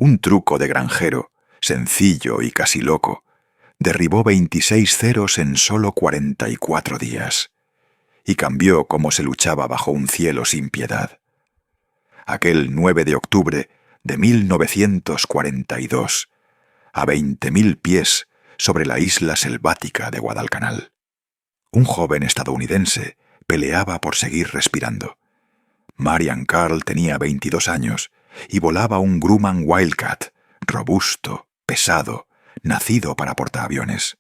Un truco de granjero, sencillo y casi loco, derribó 26 ceros en solo 44 días y cambió cómo se luchaba bajo un cielo sin piedad. Aquel 9 de octubre de 1942, a 20.000 pies sobre la isla selvática de Guadalcanal. Un joven estadounidense peleaba por seguir respirando. Marian Carl tenía 22 años y volaba un Grumman Wildcat, robusto, pesado, nacido para portaaviones.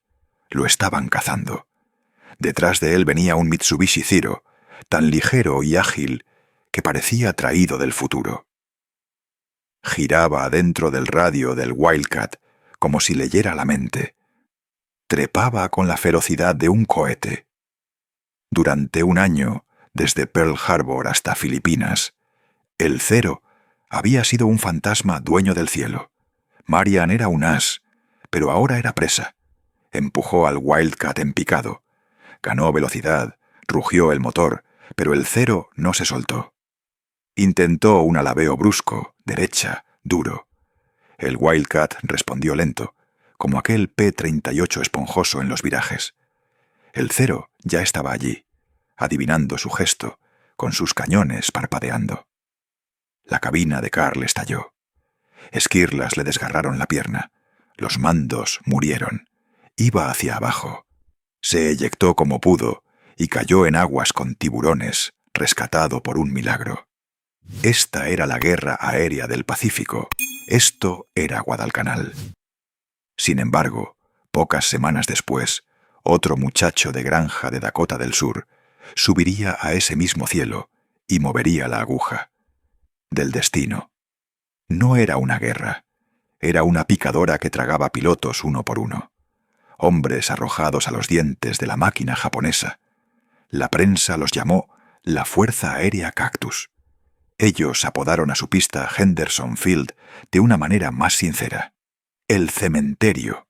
Lo estaban cazando. Detrás de él venía un Mitsubishi Zero, tan ligero y ágil que parecía traído del futuro. Giraba dentro del radio del Wildcat como si leyera la mente. Trepaba con la ferocidad de un cohete. Durante un año, desde Pearl Harbor hasta Filipinas, el Zero había sido un fantasma dueño del cielo. Marian era un as, pero ahora era presa. Empujó al Wildcat en picado. Ganó velocidad, rugió el motor, pero el Zero no se soltó. Intentó un alabeo brusco, derecha, duro. El Wildcat respondió lento, como aquel P-38 esponjoso en los virajes. El Zero ya estaba allí, adivinando su gesto, con sus cañones parpadeando. La cabina de Carl estalló. Esquirlas le desgarraron la pierna. Los mandos murieron. Iba hacia abajo. Se eyectó como pudo y cayó en aguas con tiburones, rescatado por un milagro. Esta era la guerra aérea del Pacífico. Esto era Guadalcanal. Sin embargo, pocas semanas después, otro muchacho de granja de Dakota del Sur subiría a ese mismo cielo y movería la aguja. Del destino. No era una guerra. Era una picadora que tragaba pilotos uno por uno. Hombres arrojados a los dientes de la máquina japonesa. La prensa los llamó la Fuerza Aérea Cactus. Ellos apodaron a su pista Henderson Field de una manera más sincera. El cementerio.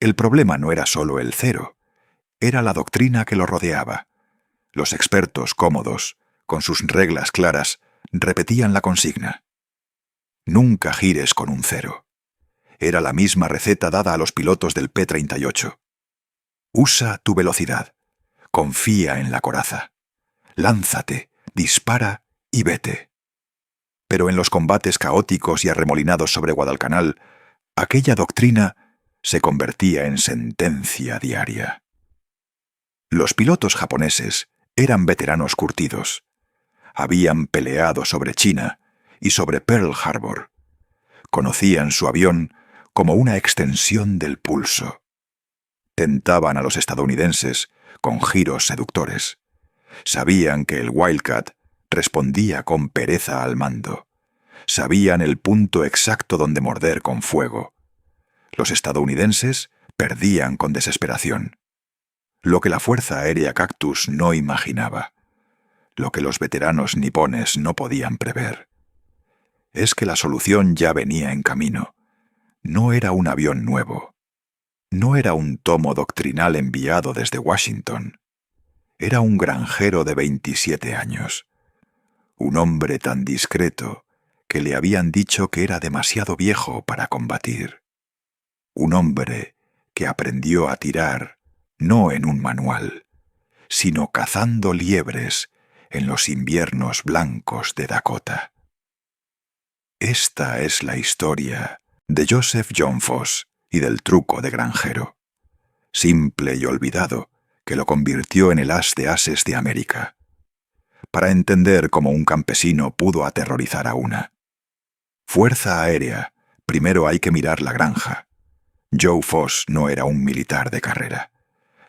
El problema no era solo el Zero, era la doctrina que lo rodeaba. Los expertos cómodos, con sus reglas claras, repetían la consigna. Nunca gires con un Zero. Era la misma receta dada a los pilotos del P-38. Usa tu velocidad. Confía en la coraza. Lánzate, dispara y vete. Pero en los combates caóticos y arremolinados sobre Guadalcanal, aquella doctrina se convertía en sentencia diaria. Los pilotos japoneses eran veteranos curtidos. Habían peleado sobre China y sobre Pearl Harbor. Conocían su avión como una extensión del pulso. Tentaban a los estadounidenses con giros seductores. Sabían que el Wildcat respondía con pereza al mando. Sabían el punto exacto donde morder con fuego. Los estadounidenses perdían con desesperación. Lo que la Fuerza Aérea Cactus no imaginaba. Lo que los veteranos nipones no podían prever. Es que la solución ya venía en camino. No era un avión nuevo. No era un tomo doctrinal enviado desde Washington. Era un granjero de 27 años. Un hombre tan discreto que le habían dicho que era demasiado viejo para combatir. Un hombre que aprendió a tirar no en un manual, sino cazando liebres en los inviernos blancos de Dakota. Esta es la historia de Joseph John Foss y del truco de granjero, simple y olvidado, que lo convirtió en el as de ases de América. Para entender cómo un campesino pudo aterrorizar a una. Fuerza aérea, primero hay que mirar la granja. Joe Foss no era un militar de carrera.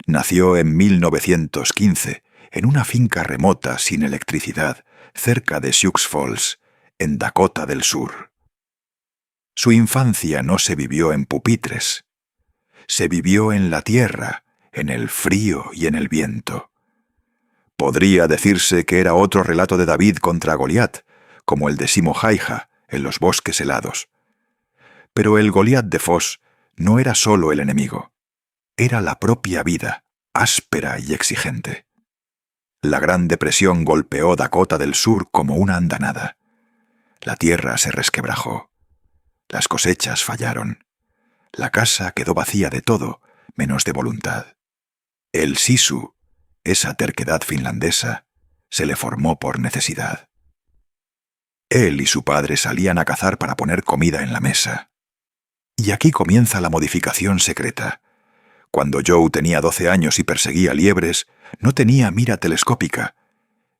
Nació en 1915 en una finca remota sin electricidad, cerca de Sioux Falls, en Dakota del Sur. Su infancia no se vivió en pupitres. Se vivió en la tierra, en el frío y en el viento. Podría decirse que era otro relato de David contra Goliat, como el de Simo Haija en los bosques helados. Pero el Goliat de Foss no era solo el enemigo. Era la propia vida, áspera y exigente. La Gran Depresión golpeó Dakota del Sur como una andanada. La tierra se resquebrajó. Las cosechas fallaron. La casa quedó vacía de todo, menos de voluntad. El sisu, esa terquedad finlandesa, se le formó por necesidad. Él y su padre salían a cazar para poner comida en la mesa. Y aquí comienza la modificación secreta. Cuando Joe tenía 12 años y perseguía liebres, no tenía mira telescópica.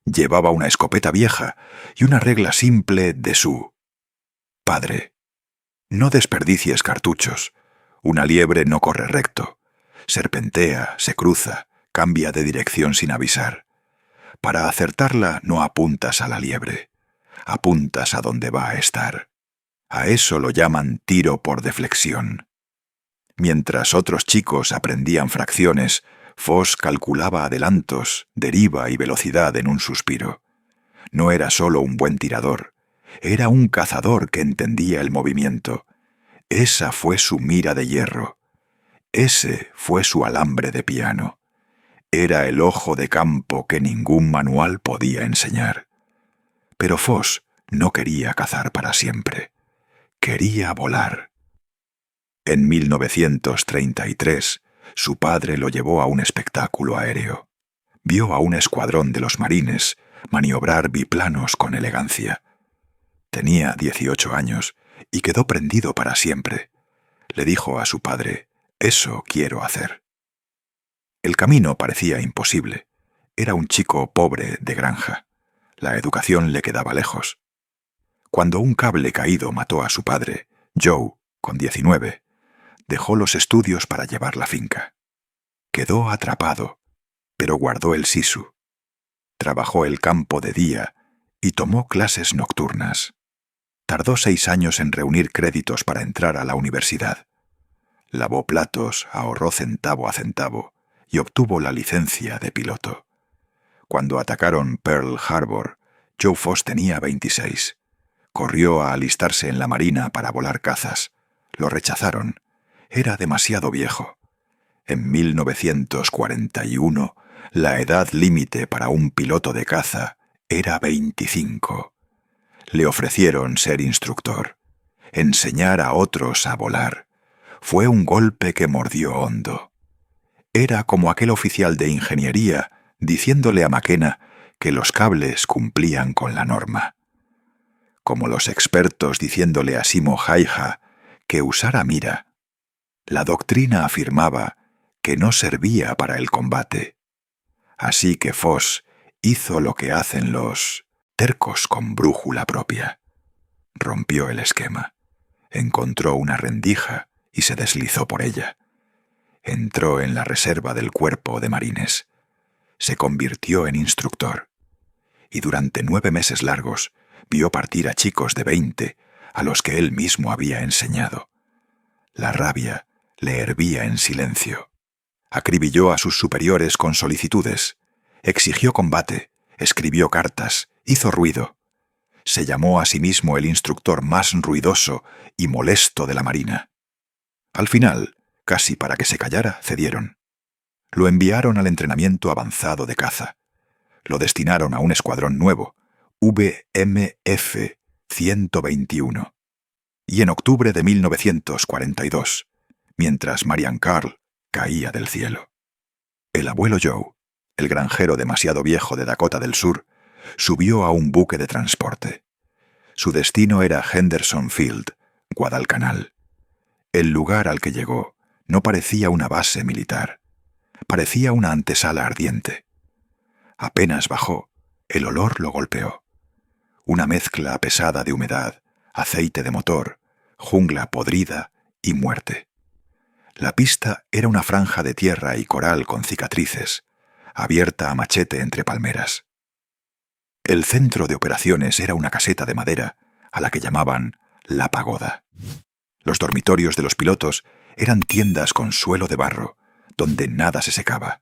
Llevaba una escopeta vieja y una regla simple de su padre. No desperdicies cartuchos. Una liebre no corre recto. Serpentea, se cruza, cambia de dirección sin avisar. Para acertarla no apuntas a la liebre. Apuntas a donde va a estar. A eso lo llaman tiro por deflexión. Mientras otros chicos aprendían fracciones, Foss calculaba adelantos, deriva y velocidad en un suspiro. No era solo un buen tirador, era un cazador que entendía el movimiento. Esa fue su mira de hierro. Ese fue su alambre de piano. Era el ojo de campo que ningún manual podía enseñar. Pero Foss no quería cazar para siempre. Quería volar. En 1933, su padre lo llevó a un espectáculo aéreo. Vio a un escuadrón de los marines maniobrar biplanos con elegancia. Tenía 18 años y quedó prendido para siempre. Le dijo a su padre: «Eso quiero hacer». El camino parecía imposible. Era un chico pobre de granja. La educación le quedaba lejos. Cuando un cable caído mató a su padre, Joe, con 19, dejó los estudios para llevar la finca. Quedó atrapado, pero guardó el sisu. Trabajó el campo de día y tomó clases nocturnas. Tardó 6 años en reunir créditos para entrar a la universidad. Lavó platos, ahorró centavo a centavo y obtuvo la licencia de piloto. Cuando atacaron Pearl Harbor, Joe Foss tenía 26. Corrió a alistarse en la marina para volar cazas. Lo rechazaron. Era demasiado viejo. En 1941, la edad límite para un piloto de caza era 25. Le ofrecieron ser instructor, enseñar a otros a volar. Fue un golpe que mordió hondo. Era como aquel oficial de ingeniería diciéndole a McKenna que los cables cumplían con la norma. Como los expertos diciéndole a Simo Häyhä que usara mira. La doctrina afirmaba que no servía para el combate. Así que Foss hizo lo que hacen los tercos con brújula propia. Rompió el esquema, encontró una rendija y se deslizó por ella. Entró en la reserva del cuerpo de marines. Se convirtió en instructor. Y durante 9 meses largos vio partir a chicos de 20 a los que él mismo había enseñado. La rabia le hervía en silencio. Acribilló a sus superiores con solicitudes. Exigió combate, escribió cartas, hizo ruido. Se llamó a sí mismo el instructor más ruidoso y molesto de la marina. Al final, casi para que se callara, cedieron. Lo enviaron al entrenamiento avanzado de caza. Lo destinaron a un escuadrón nuevo, VMF 121. Y en octubre de 1942, mientras Marian Carl caía del cielo, el abuelo Joe, el granjero demasiado viejo de Dakota del Sur, subió a un buque de transporte. Su destino era Henderson Field, Guadalcanal. El lugar al que llegó no parecía una base militar. Parecía una antesala ardiente. Apenas bajó, el olor lo golpeó. Una mezcla pesada de humedad, aceite de motor, jungla podrida y muerte. La pista era una franja de tierra y coral con cicatrices, abierta a machete entre palmeras. El centro de operaciones era una caseta de madera a la que llamaban La Pagoda. Los dormitorios de los pilotos eran tiendas con suelo de barro, donde nada se secaba.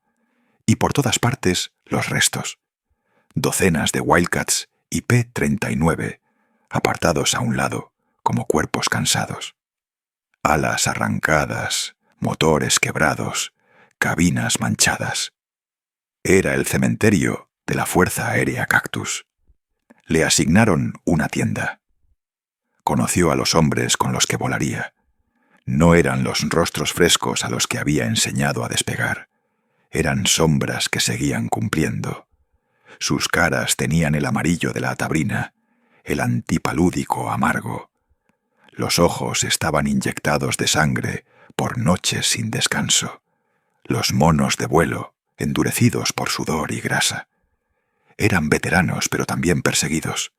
Y por todas partes, los restos. Docenas de Wildcats y P-39, apartados a un lado, como cuerpos cansados. Alas arrancadas, motores quebrados, cabinas manchadas. Era el cementerio de la Fuerza Aérea Cactus. Le asignaron una tienda. Conoció a los hombres con los que volaría. No eran los rostros frescos a los que había enseñado a despegar. Eran sombras que seguían cumpliendo. Sus caras tenían el amarillo de la tabrina, el antipalúdico amargo. Los ojos estaban inyectados de sangre por noches sin descanso. Los monos de vuelo, endurecidos por sudor y grasa. Eran veteranos, pero también perseguidos.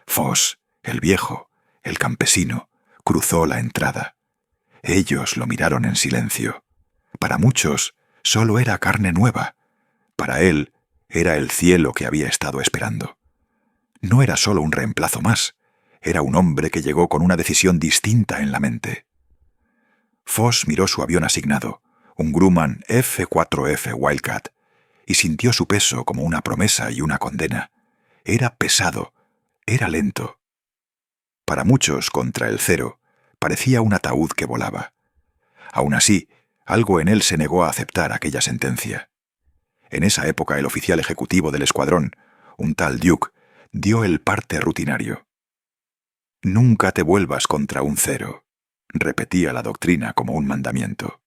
Foss, el viejo, el campesino, cruzó la entrada. Ellos lo miraron en silencio. Para muchos, solo era carne nueva. Para él, era el cielo que había estado esperando. No era solo un reemplazo más. Era un hombre que llegó con una decisión distinta en la mente. Foss miró su avión asignado, un Grumman F-4F Wildcat, y sintió su peso como una promesa y una condena. Era pesado, era lento. Para muchos, contra el cero, parecía un ataúd que volaba. Aún así, algo en él se negó a aceptar aquella sentencia. En esa época el oficial ejecutivo del escuadrón, un tal Duke, dio el parte rutinario. «Nunca te vuelvas contra un cero», repetía la doctrina como un mandamiento.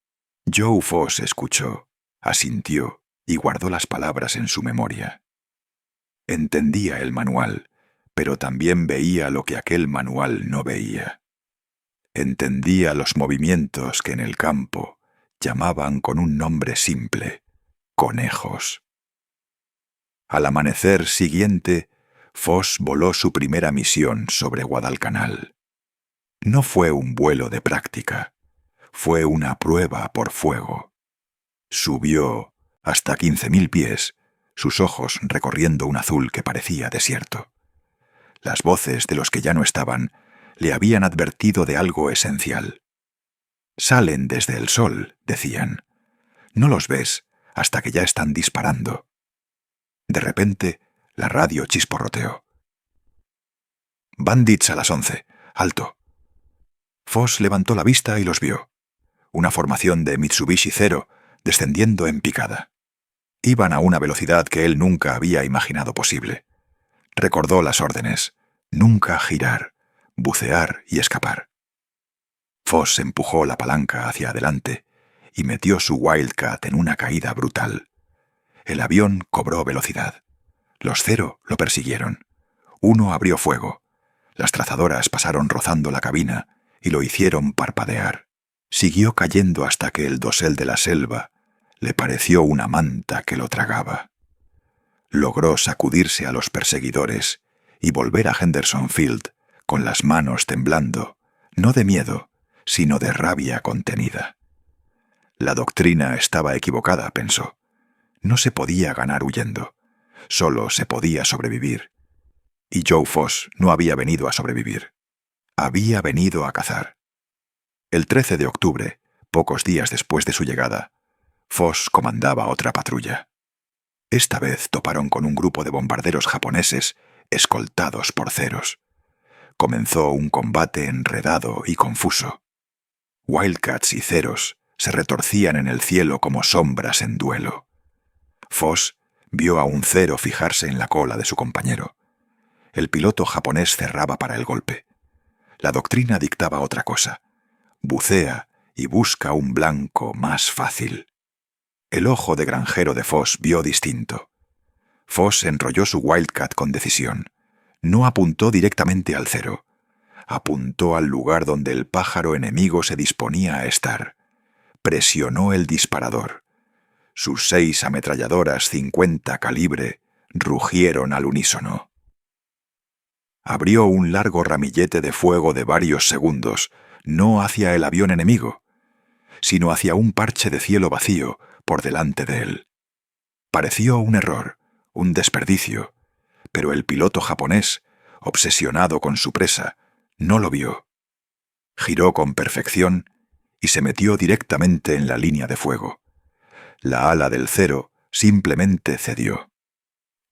Joe Foss escuchó, asintió y guardó las palabras en su memoria. Entendía el manual, pero también veía lo que aquel manual no veía. Entendía los movimientos que en el campo llamaban con un nombre simple: conejos. Al amanecer siguiente, Foss voló su primera misión sobre Guadalcanal. No fue un vuelo de práctica, fue una prueba por fuego. Subió hasta 15.000 pies, sus ojos recorriendo un azul que parecía desierto. Las voces de los que ya no estaban le habían advertido de algo esencial. «Salen desde el sol», decían. «No los ves hasta que ya están disparando». De repente, la radio chisporroteó. «Bandits a las 11. Alto». Foss levantó la vista y los vio. Una formación de Mitsubishi Zero descendiendo en picada. Iban a una velocidad que él nunca había imaginado posible. Recordó las órdenes: nunca girar, bucear y escapar. Foss empujó la palanca hacia adelante y metió su Wildcat en una caída brutal. El avión cobró velocidad. Los Zero lo persiguieron. Uno abrió fuego. Las trazadoras pasaron rozando la cabina y lo hicieron parpadear. Siguió cayendo hasta que el dosel de la selva le pareció una manta que lo tragaba. Logró sacudirse a los perseguidores y volver a Henderson Field con las manos temblando, no de miedo, sino de rabia contenida. La doctrina estaba equivocada, pensó. No se podía ganar huyendo, solo se podía sobrevivir. Y Joe Foss no había venido a sobrevivir. Había venido a cazar. El 13 de octubre, pocos días después de su llegada, Foss comandaba otra patrulla. Esta vez toparon con un grupo de bombarderos japoneses escoltados por Zeros. Comenzó un combate enredado y confuso. Wildcats y Zeros se retorcían en el cielo como sombras en duelo. Foss vio a un Zero fijarse en la cola de su compañero. El piloto japonés cerraba para el golpe. La doctrina dictaba otra cosa: bucea y busca un blanco más fácil. El ojo de granjero de Foss vio distinto. Foss enrolló su Wildcat con decisión. No apuntó directamente al Zero. Apuntó al lugar donde el pájaro enemigo se disponía a estar. Presionó el disparador. Sus 6 ametralladoras 50 calibre rugieron al unísono. Abrió un largo ramillete de fuego de varios segundos, no hacia el avión enemigo, sino hacia un parche de cielo vacío por delante de él. Pareció un error, un desperdicio, pero el piloto japonés, obsesionado con su presa, no lo vio. Giró con perfección y se metió directamente en la línea de fuego. La ala del Zero simplemente cedió.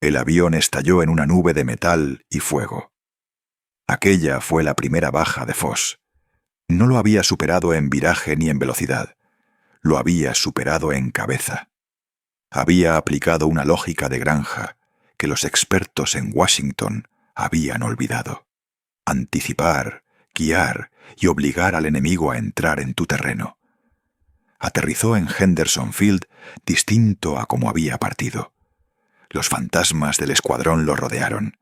El avión estalló en una nube de metal y fuego. Aquella fue la primera baja de Foss. No lo había superado en viraje ni en velocidad. Lo había superado en cabeza. Había aplicado una lógica de granja que los expertos en Washington habían olvidado. Anticipar, guiar y obligar al enemigo a entrar en tu terreno. Aterrizó en Henderson Field distinto a como había partido. Los fantasmas del escuadrón lo rodearon.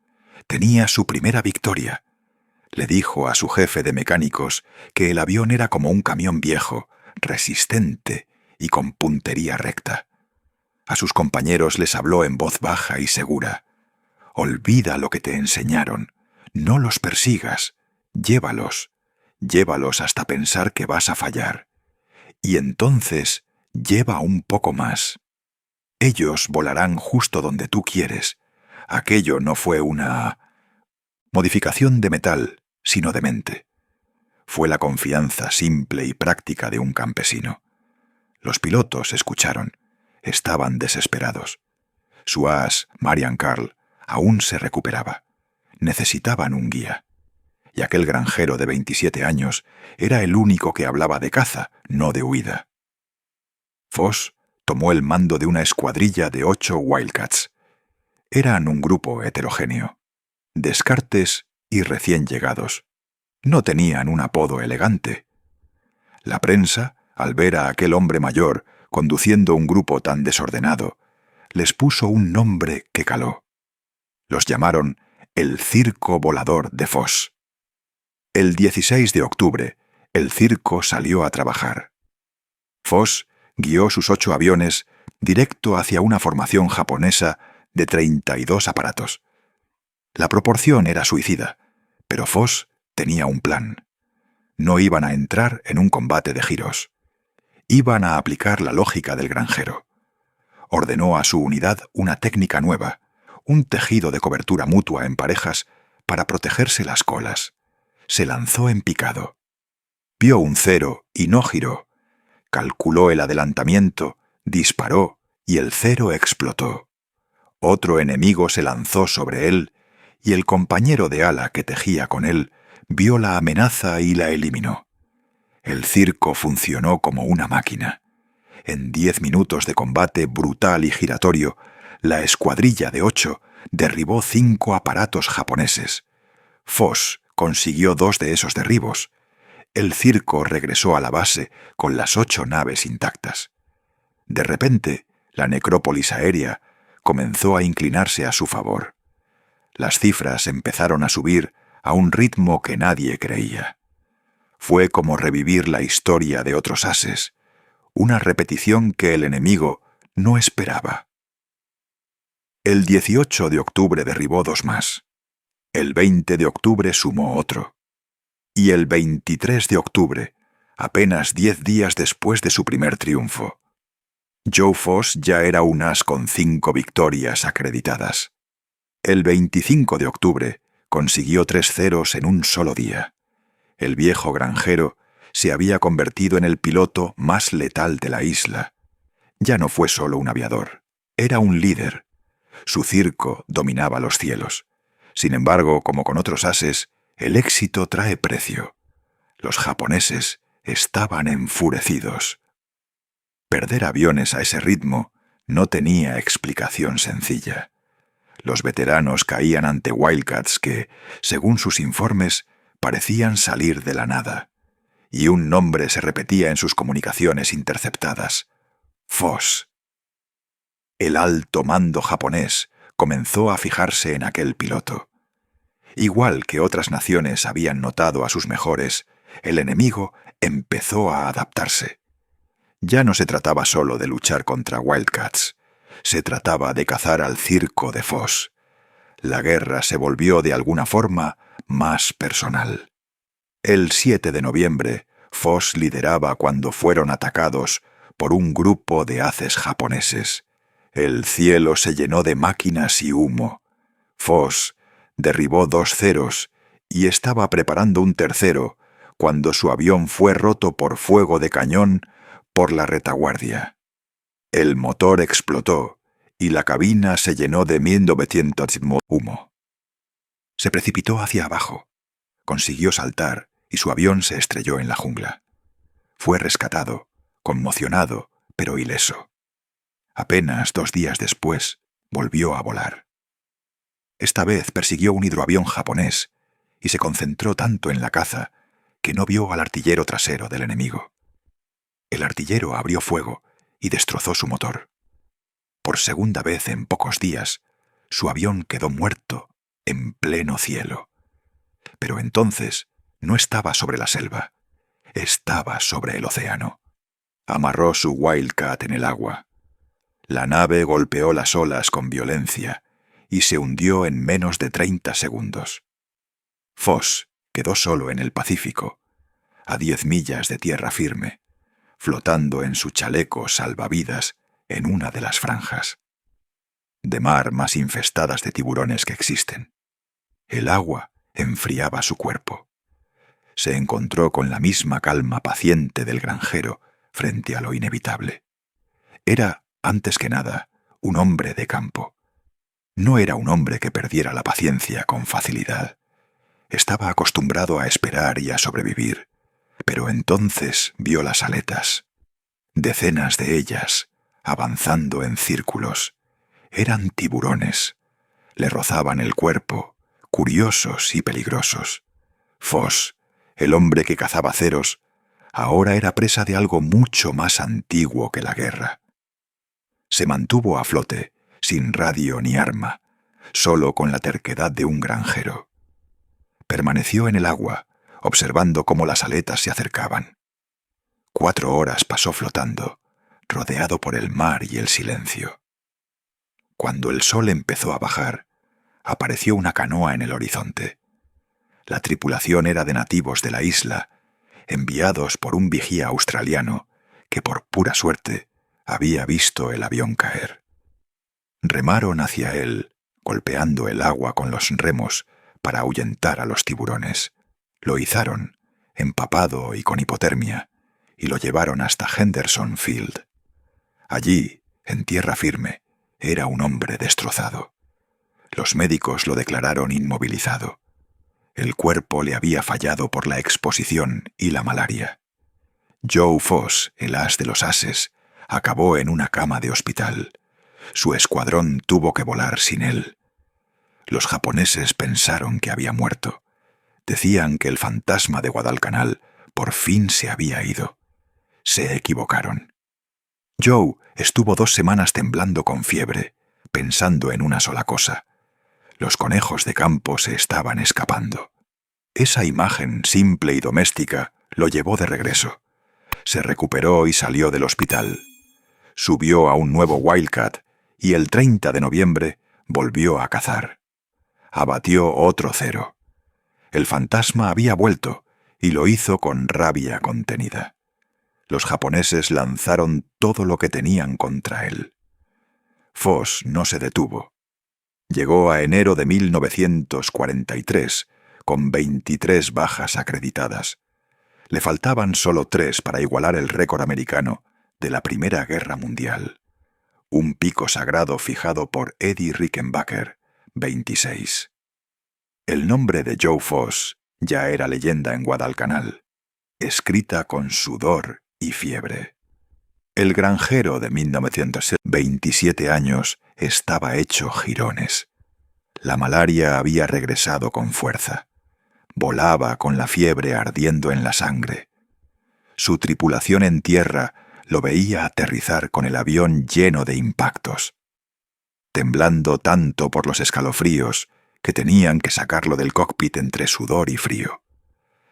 Tenía su primera victoria. Le dijo a su jefe de mecánicos que el avión era como un camión viejo, resistente y con puntería recta. A sus compañeros les habló en voz baja y segura. Olvida lo que te enseñaron. No los persigas. Llévalos. Llévalos hasta pensar que vas a fallar. Y entonces lleva un poco más. Ellos volarán justo donde tú quieres. Aquello no fue una modificación de metal, sino de mente. Fue la confianza simple y práctica de un campesino. Los pilotos escucharon. Estaban desesperados. Su as, Marian Carl, aún se recuperaba. Necesitaban un guía. Y aquel granjero de 27 años era el único que hablaba de caza, no de huida. Foss tomó el mando de una escuadrilla de 8 Wildcats. Eran un grupo heterogéneo. Descartes y recién llegados. No tenían un apodo elegante. La prensa, al ver a aquel hombre mayor conduciendo un grupo tan desordenado, les puso un nombre que caló. Los llamaron el Circo Volador de Foss. El 16 de octubre, el circo salió a trabajar. Foss guió sus 8 aviones directo hacia una formación japonesa de 32 aparatos. La proporción era suicida, pero Foss tenía un plan. No iban a entrar en un combate de giros. Iban a aplicar la lógica del granjero. Ordenó a su unidad una técnica nueva, un tejido de cobertura mutua en parejas para protegerse las colas. Se lanzó en picado. Vio un 0 y no giró. Calculó el adelantamiento, disparó y el 0 explotó. Otro enemigo se lanzó sobre él y el compañero de ala que tejía con él vio la amenaza y la eliminó. El circo funcionó como una máquina. En 10 minutos de combate brutal y giratorio, la escuadrilla de 8 derribó 5 aparatos japoneses. Foss consiguió 2 de esos derribos. El circo regresó a la base con las 8 naves intactas. De repente, la necrópolis aérea comenzó a inclinarse a su favor. Las cifras empezaron a subir a un ritmo que nadie creía. Fue como revivir la historia de otros ases, una repetición que el enemigo no esperaba. El 18 de octubre derribó 2 más. El 20 de octubre sumó otro. Y el 23 de octubre, apenas 10 días después de su primer triunfo, Joe Foss ya era un as con 5 victorias acreditadas. El 25 de octubre consiguió 3 ceros en un solo día. El viejo granjero se había convertido en el piloto más letal de la isla. Ya no fue solo un aviador, era un líder. Su circo dominaba los cielos. Sin embargo, como con otros ases, el éxito trae precio. Los japoneses estaban enfurecidos. Perder aviones a ese ritmo no tenía explicación sencilla. Los veteranos caían ante Wildcats que, según sus informes, parecían salir de la nada. Y un nombre se repetía en sus comunicaciones interceptadas: Foss. El alto mando japonés comenzó a fijarse en aquel piloto. Igual que otras naciones habían notado a sus mejores, el enemigo empezó a adaptarse. Ya no se trataba solo de luchar contra Wildcats, se trataba de cazar al circo de Foss. La guerra se volvió de alguna forma más personal. El 7 de noviembre, Foss lideraba cuando fueron atacados por un grupo de haces japoneses. El cielo se llenó de máquinas y humo. Foss derribó 2 ceros y estaba preparando un tercero cuando su avión fue roto por fuego de cañón por la retaguardia. El motor explotó y la cabina se llenó de 1900 humo. Se precipitó hacia abajo. Consiguió saltar y su avión se estrelló en la jungla. Fue rescatado, conmocionado, pero ileso. Apenas 2 días después, volvió a volar. Esta vez persiguió un hidroavión japonés y se concentró tanto en la caza que no vio al artillero trasero del enemigo. El artillero abrió fuego y destrozó su motor. Por segunda vez en pocos días, su avión quedó muerto en pleno cielo. Pero entonces no estaba sobre la selva, estaba sobre el océano. Amarró su Wildcat en el agua. La nave golpeó las olas con violencia y se hundió en menos de 30 segundos. Foss quedó solo en el Pacífico, a 10 millas de tierra firme, flotando en su chaleco salvavidas en una de las franjas de mar más infestadas de tiburones que existen. El agua enfriaba su cuerpo. Se encontró con la misma calma paciente del granjero frente a lo inevitable. Era, antes que nada, un hombre de campo. No era un hombre que perdiera la paciencia con facilidad. Estaba acostumbrado a esperar y a sobrevivir, pero entonces vio las aletas. Decenas de ellas, avanzando en círculos. Eran tiburones. Le rozaban el cuerpo, curiosos y peligrosos. Foss, el hombre que cazaba ceros, ahora era presa de algo mucho más antiguo que la guerra. Se mantuvo a flote, sin radio ni arma, solo con la terquedad de un granjero. Permaneció en el agua, observando cómo las aletas se acercaban. 4 horas pasó flotando, rodeado por el mar y el silencio. Cuando el sol empezó a bajar, apareció una canoa en el horizonte. La tripulación era de nativos de la isla, enviados por un vigía australiano que por pura suerte había visto el avión caer. Remaron hacia él, golpeando el agua con los remos para ahuyentar a los tiburones. Lo izaron, empapado y con hipotermia, y lo llevaron hasta Henderson Field. Allí, en tierra firme, era un hombre destrozado. Los médicos lo declararon inmovilizado. El cuerpo le había fallado por la exposición y la malaria. Joe Foss, el as de los ases, acabó en una cama de hospital. Su escuadrón tuvo que volar sin él. Los japoneses pensaron que había muerto. Decían que el fantasma de Guadalcanal por fin se había ido. Se equivocaron. Joe estuvo 2 semanas temblando con fiebre, pensando en una sola cosa. Los conejos de campo se estaban escapando. Esa imagen simple y doméstica lo llevó de regreso. Se recuperó y salió del hospital. Subió a un nuevo Wildcat y el 30 de noviembre volvió a cazar. Abatió otro cero. El fantasma había vuelto y lo hizo con rabia contenida. Los japoneses lanzaron todo lo que tenían contra él. Foss no se detuvo. Llegó a enero de 1943 con 23 bajas acreditadas. Le faltaban solo 3 para igualar el récord americano de la Primera Guerra Mundial. Un pico sagrado fijado por Eddie Rickenbacker, 26. El nombre de Joe Foss ya era leyenda en Guadalcanal, escrita con sudor y fiebre. El granjero de 1927 años estaba hecho jirones. La malaria había regresado con fuerza. Volaba con la fiebre ardiendo en la sangre. Su tripulación en tierra lo veía aterrizar con el avión lleno de impactos. Temblando tanto por los escalofríos que tenían que sacarlo del cockpit entre sudor y frío.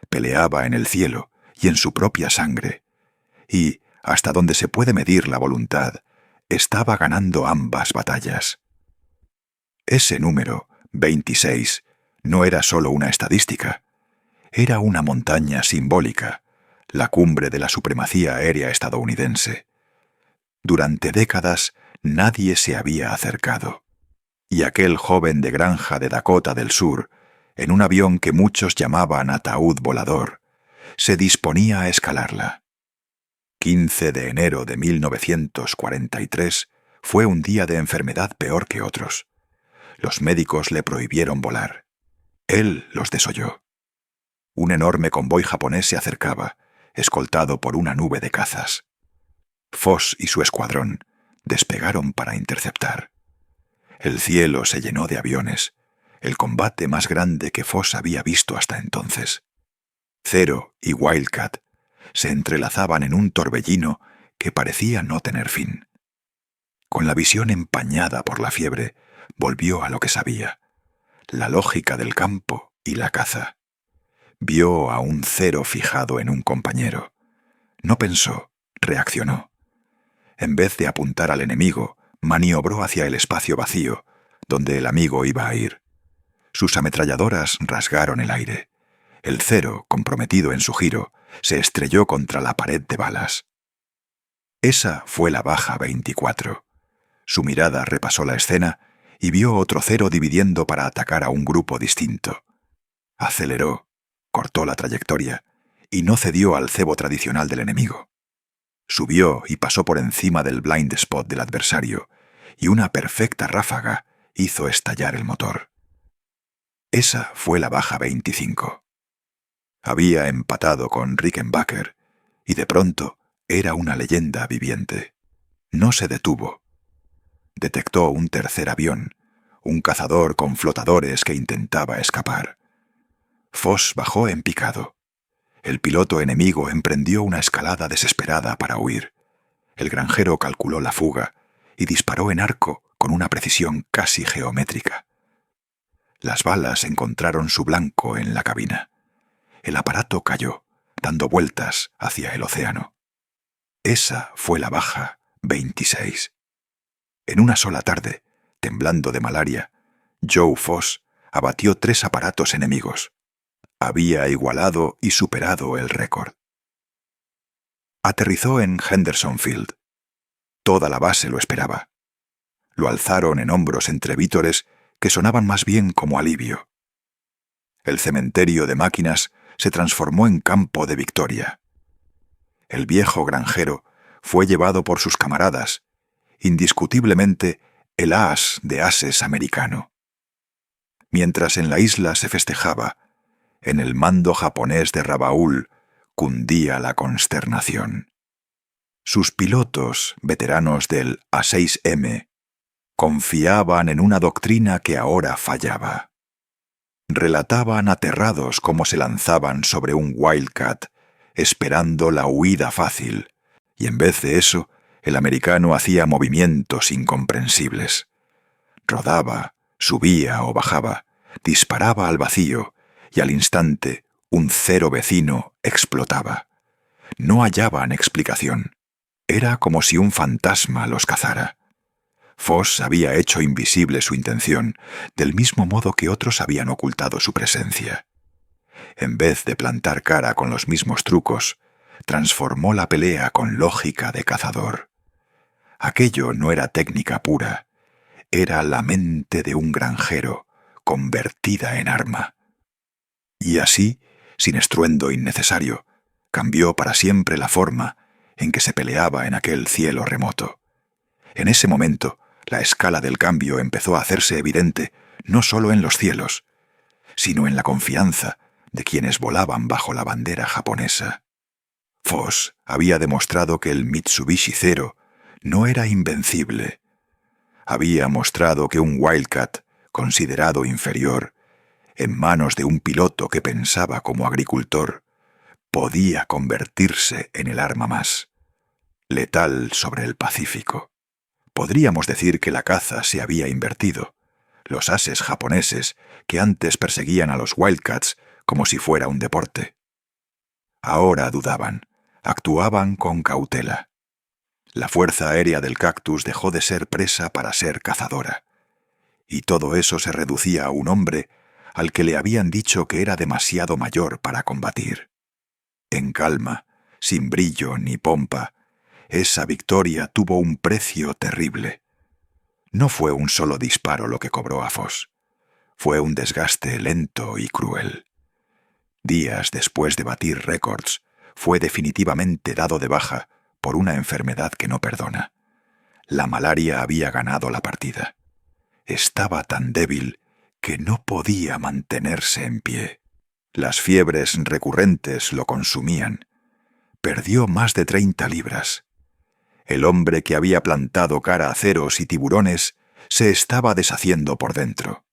Peleaba en el cielo y en su propia sangre. Y, hasta donde se puede medir la voluntad, estaba ganando ambas batallas. Ese número, 26, no era solo una estadística. Era una montaña simbólica, la cumbre de la supremacía aérea estadounidense. Durante décadas nadie se había acercado. Y aquel joven de granja de Dakota del Sur, en un avión que muchos llamaban ataúd volador, se disponía a escalarla. 15 de enero de 1943 fue un día de enfermedad peor que otros. Los médicos le prohibieron volar. Él los desoyó. Un enorme convoy japonés se acercaba, escoltado por una nube de cazas. Foss y su escuadrón despegaron para interceptar. El cielo se llenó de aviones, el combate más grande que Foss había visto hasta entonces. Zero y Wildcat se entrelazaban en un torbellino que parecía no tener fin. Con la visión empañada por la fiebre, volvió a lo que sabía: la lógica del campo y la caza. Vio a un Zero fijado en un compañero. No pensó, reaccionó. En vez de apuntar al enemigo, maniobró hacia el espacio vacío, donde el amigo iba a ir. Sus ametralladoras rasgaron el aire. El Zero, comprometido en su giro, se estrelló contra la pared de balas. Esa fue la baja 24. Su mirada repasó la escena y vio otro Zero dividiendo para atacar a un grupo distinto. Aceleró, cortó la trayectoria y no cedió al cebo tradicional del enemigo. Subió y pasó por encima del blind spot del adversario, y una perfecta ráfaga hizo estallar el motor. Esa fue la baja 25. Había empatado con Rickenbacker, y de pronto era una leyenda viviente. No se detuvo. Detectó un tercer avión, un cazador con flotadores que intentaba escapar. Foss bajó en picado. El piloto enemigo emprendió una escalada desesperada para huir. El granjero calculó la fuga y disparó en arco con una precisión casi geométrica. Las balas encontraron su blanco en la cabina. El aparato cayó, dando vueltas hacia el océano. Esa fue la baja 26. En una sola tarde, temblando de malaria, Joe Foss abatió 3 aparatos enemigos. Había igualado y superado el récord. Aterrizó en Henderson Field. Toda la base lo esperaba. Lo alzaron en hombros entre vítores que sonaban más bien como alivio. El cementerio de máquinas se transformó en campo de victoria. El viejo granjero fue llevado por sus camaradas, indiscutiblemente el as de ases americano. Mientras en la isla se festejaba, en el mando japonés de Rabaul cundía la consternación. Sus pilotos, veteranos del A6M, confiaban en una doctrina que ahora fallaba. Relataban aterrados cómo se lanzaban sobre un Wildcat, esperando la huida fácil, y en vez de eso, el americano hacía movimientos incomprensibles. Rodaba, subía o bajaba, disparaba al vacío, y al instante un Zero vecino explotaba. No hallaban explicación. Era como si un fantasma los cazara. Foss había hecho invisible su intención, del mismo modo que otros habían ocultado su presencia. En vez de plantar cara con los mismos trucos, transformó la pelea con lógica de cazador. Aquello no era técnica pura, era la mente de un granjero convertida en arma. Y así, sin estruendo innecesario, cambió para siempre la forma en que se peleaba en aquel cielo remoto. En ese momento, la escala del cambio empezó a hacerse evidente no solo en los cielos, sino en la confianza de quienes volaban bajo la bandera japonesa. Foss había demostrado que el Mitsubishi Zero no era invencible. Había mostrado que un Wildcat, considerado inferior, en manos de un piloto que pensaba como agricultor, podía convertirse en el arma más letal sobre el Pacífico. Podríamos decir que la caza se había invertido. Los ases japoneses, que antes perseguían a los Wildcats como si fuera un deporte, ahora dudaban, actuaban con cautela. La fuerza aérea del Cactus dejó de ser presa para ser cazadora. Y todo eso se reducía a un hombre al que le habían dicho que era demasiado mayor para combatir. En calma, sin brillo ni pompa, esa victoria tuvo un precio terrible. No fue un solo disparo lo que cobró a Foss. Fue un desgaste lento y cruel. Días después de batir récords, fue definitivamente dado de baja por una enfermedad que no perdona. La malaria había ganado la partida. Estaba tan débil que no podía mantenerse en pie. Las fiebres recurrentes lo consumían. Perdió más de 30 libras. El hombre que había plantado cara a ceros y tiburones se estaba deshaciendo por dentro.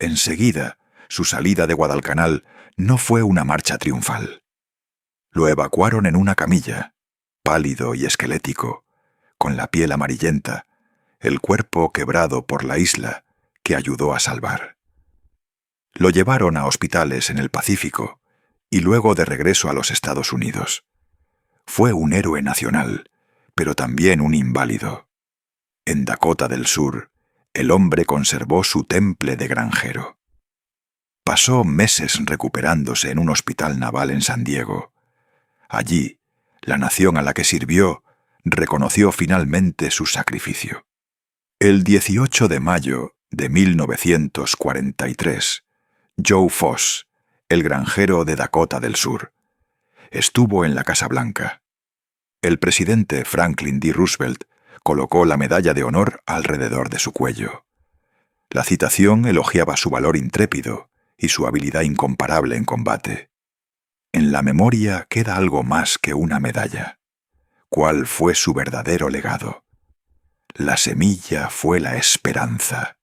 Enseguida, su salida de Guadalcanal no fue una marcha triunfal. Lo evacuaron en una camilla, pálido y esquelético, con la piel amarillenta, el cuerpo quebrado por la isla que ayudó a salvar. Lo llevaron a hospitales en el Pacífico y luego de regreso a los Estados Unidos. Fue un héroe nacional, pero también un inválido. En Dakota del Sur, el hombre conservó su temple de granjero. Pasó meses recuperándose en un hospital naval en San Diego. Allí, la nación a la que sirvió reconoció finalmente su sacrificio. El 18 de mayo de 1943, Joe Foss, el granjero de Dakota del Sur, estuvo en la Casa Blanca. El presidente Franklin D. Roosevelt colocó la medalla de honor alrededor de su cuello. La citación elogiaba su valor intrépido y su habilidad incomparable en combate. En la memoria queda algo más que una medalla. ¿Cuál fue su verdadero legado? La semilla fue la esperanza.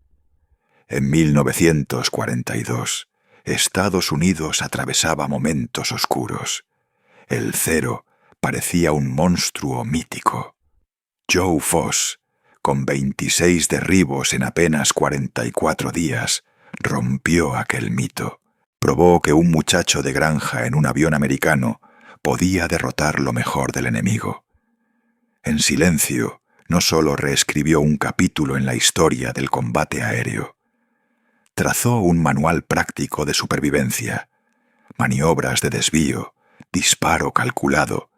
En 1942, Estados Unidos atravesaba momentos oscuros. El cero parecía un monstruo mítico. Joe Foss, con 26 derribos en apenas 44 días, rompió aquel mito. Probó que un muchacho de granja en un avión americano podía derrotar lo mejor del enemigo. En silencio, no solo reescribió un capítulo en la historia del combate aéreo, trazó un manual práctico de supervivencia, maniobras de desvío, disparo calculado,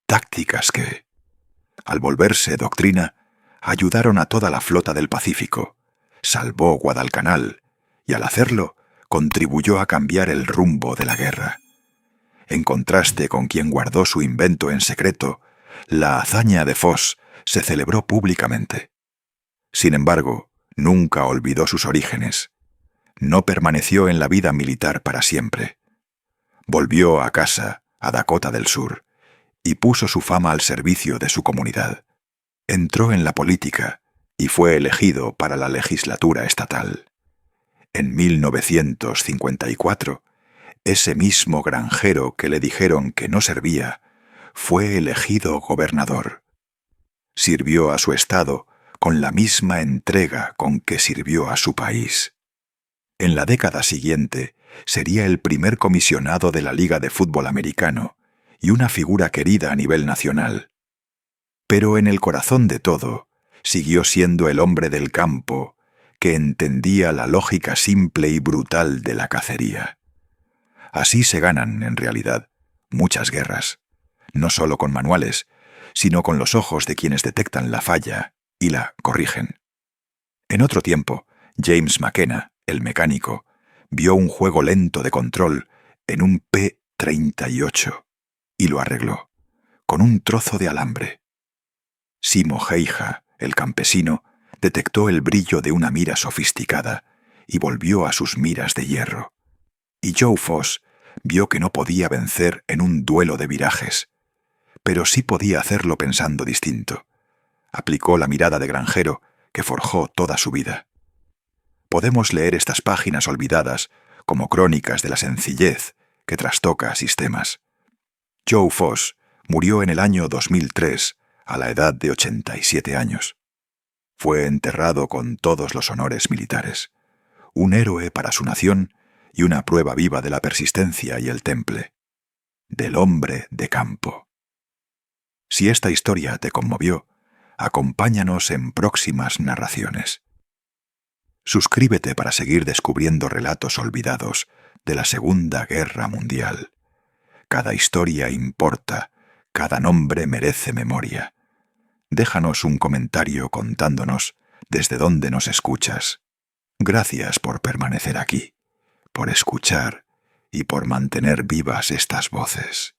tácticas que, al volverse doctrina, ayudaron a toda la flota del Pacífico, salvó Guadalcanal y al hacerlo contribuyó a cambiar el rumbo de la guerra. En contraste con quien guardó su invento en secreto, la hazaña de Foss se celebró públicamente. Sin embargo, nunca olvidó sus orígenes. No permaneció en la vida militar para siempre. Volvió a casa, a Dakota del Sur, y puso su fama al servicio de su comunidad. Entró en la política y fue elegido para la legislatura estatal. En 1954, ese mismo granjero que le dijeron que no servía, fue elegido gobernador. Sirvió a su estado con la misma entrega con que sirvió a su país. En la década siguiente, sería el primer comisionado de la Liga de Fútbol Americano y una figura querida a nivel nacional. Pero en el corazón de todo, siguió siendo el hombre del campo que entendía la lógica simple y brutal de la cacería. Así se ganan, en realidad, muchas guerras, no solo con manuales, sino con los ojos de quienes detectan la falla y la corrigen. En otro tiempo, James McKenna, el mecánico, vio un juego lento de control en un P-38 y lo arregló, con un trozo de alambre. Simo Heija, el campesino, detectó el brillo de una mira sofisticada y volvió a sus miras de hierro. Y Joe Foss vio que no podía vencer en un duelo de virajes, pero sí podía hacerlo pensando distinto. Aplicó la mirada de granjero que forjó toda su vida. Podemos leer estas páginas olvidadas como crónicas de la sencillez que trastoca sistemas. Joe Foss murió en el año 2003 a la edad de 87 años. Fue enterrado con todos los honores militares, un héroe para su nación y una prueba viva de la persistencia y el temple, del hombre de campo. Si esta historia te conmovió, acompáñanos en próximas narraciones. Suscríbete para seguir descubriendo relatos olvidados de la Segunda Guerra Mundial. Cada historia importa, cada nombre merece memoria. Déjanos un comentario contándonos desde dónde nos escuchas. Gracias por permanecer aquí, por escuchar y por mantener vivas estas voces.